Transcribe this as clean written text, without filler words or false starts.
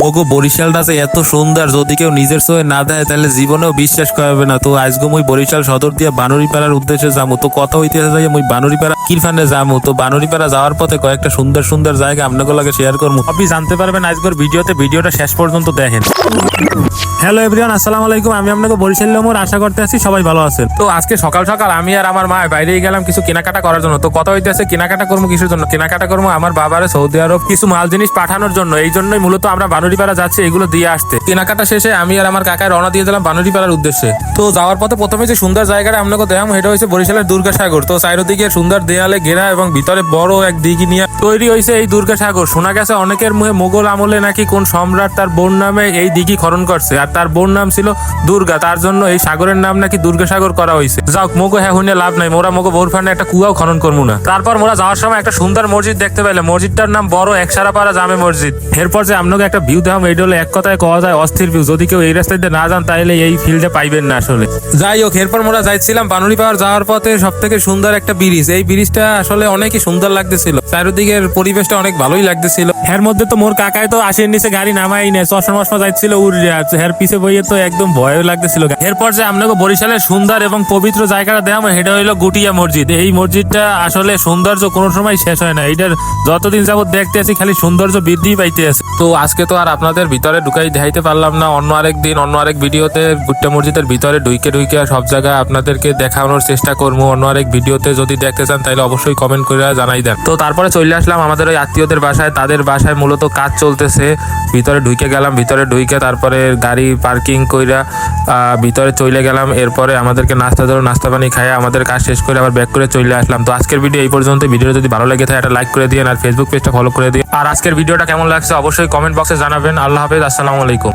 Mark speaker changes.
Speaker 1: ওগো বরিশালটা যে এত সুন্দর, যদি কেউ নিজের চোখে না দেয় তাহলে জীবনেও বিশ্বাস করবে না। তো আজকে মুই বরিশাল সদর দিয়ে বানুরিপাড়ার উদ্দেশ্যে যাবো। তো কথা হইতেছে যাই মুই বানুরিপাড়া কিরফানে যাবো। তো বানুরিপাড়া যাওয়ার পথে কয়েকটা সুন্দর সুন্দর জায়গা আপনাকে লাগে শেয়ার করবো। আপনি জানতে পারবেন আজকের ভিডিওতে। ভিডিওটা শেষ পর্যন্ত দেখেন। হ্যালো এভরিওয়ান, আসসালামু আলাইকুম। আমি আপনাকে বরিশাল লোমর আশা করতে আছি সবাই ভালো আছেন। তো আজকে সকাল সকাল আমি আর আমার মা বাইরে গেলাম কিছু কেনাকাটা করার জন্য। তো কথা হইতেছে কেনাকাটা করবো কিসের জন্য? কেনাকাটা করবো আমার বাবারে সৌদি আরব কিছু মাল জিনিস পাঠানোর জন্য। এই জন্যই মূলত আমরা বানুরিপাড়া যাচ্ছি এগুলো দিয়ে আসতে। কেনাকাটা শেষে আমি আর আমার কাকায় রওনা দিয়ে দিলাম বানুরিপাড়ার উদ্দেশ্যে। তো যাওয়ার পথে প্রথমে যে সুন্দর জায়গাটা আপনাকে দেখাম সেটা হচ্ছে বরিশালের দুর্গাসাগর। তো চারিদিকে সুন্দর দেয়ালে ঘেরা এবং ভিতরে বড় এক দিঘি নিয়ে তৈরি হয়েছে এই দুর্গাসাগর। শোনা গেছে অনেকের মুখে মোগল আমলে নাকি কোন সম্রাট তার বোন নামে এই দিঘি খনন করছে, আর তার বোন নাম ছিল দুর্গা, তার জন্য এই সাগরের নাম নাকি দুর্গাসাগর করা হয়েছে। যাক মোগো হ্যাঁ শুনে লাভ নাই, মোরা মোগো বোর ফান্ডে একটা কুয়াও খনন করবো না। তারপর মোরা যাওয়ার সময় একটা সুন্দর মসজিদ দেখতে পাইলে, মসজিদটার নাম বড় একসারাপাড়া জামে মসজিদ। এরপর যে আপনাকে একটা ভিউ দেখাম, এইটা হলো এক কথায় কওয়া যায় অস্থির ভিউ। যদি কেউ এই রাস্তায় না যান তাহলে এই ফিল্ডে পাইবেন না আসলে। যাই হোক, এরপর মোরা যাইছিলাম বানুরিপাড়া যাওয়ার পথে সব থেকে সুন্দর একটা ব্রিজ। এই ব্রিজটা আসলে অনেকই সুন্দর লাগতেছিল, চারিদিকের পরিবেশটা অনেক ভালোই লাগতেছিল। এর মধ্যে তো মোর কাকায় তো আশির নিচে গাড়ি নামাই নেই, চশমা যাচ্ছিল উড়ে যাচ্ছে। এর পিছে বইয়ে তো একদম ভয় লাগতেছিল। এরপর যে আপনাকে বরিশালের সুন্দর এবং পবিত্র জায়গাটা দেখাম, সেটা হইলো গুটিয়া মসজিদ। এই মসজিদটা আসলে সৌন্দর্য কোনো সময় শেষ হয় না। এইটার যতদিন যাবত দেখতে আছি খালি সৌন্দর্য বৃদ্ধি পাইতে আছে। তো আজকে তো আর আপনাদের ভিতরে ঢুকাই দেখাইতে পারলাম না। অন্য আরেক দিন অন্য আরেক ভিডিওতে গুটিয়া মসজিদের ভিতরে ঢুকে সব জায়গায় আপনাদেরকে দেখানোর চেষ্টা করবো। অন্য আরেক ভিডিওতে যদি দেখতে চান তাহলে অবশ্যই কমেন্ট করে জানাই দেন। তো তারপরে চলে আসলাম আমাদের ওই আত্মীয়দের বাসায়। তাদের বাসায় মূলত কাজ চলতেছে। ভিতরে ঢুকে গেলাম, ভিতরে ঢুকে তারপরে গাড়ি পার্কিং কইরা ভিতরে চলে গেলাম। এরপরে আমাদেরকে নাস্তা পানি খাইয়া আমাদের কাজ শেষ করে আবার ব্যাক করে চলে আসলাম। তো আজকের ভিডিও এই পর্যন্ত। ভিডিও যদি ভালো লেগে থাকে একটা লাইক করে দিন, আর ফেসবুক পেজটা ফলো করে দিন। আর আজকের ভিডিওটা কেমন লাগছে অবশ্যই কমেন্ট বক্সে জানাবেন। আল্লাহ হাফেজ, আসসালামু আলাইকুম।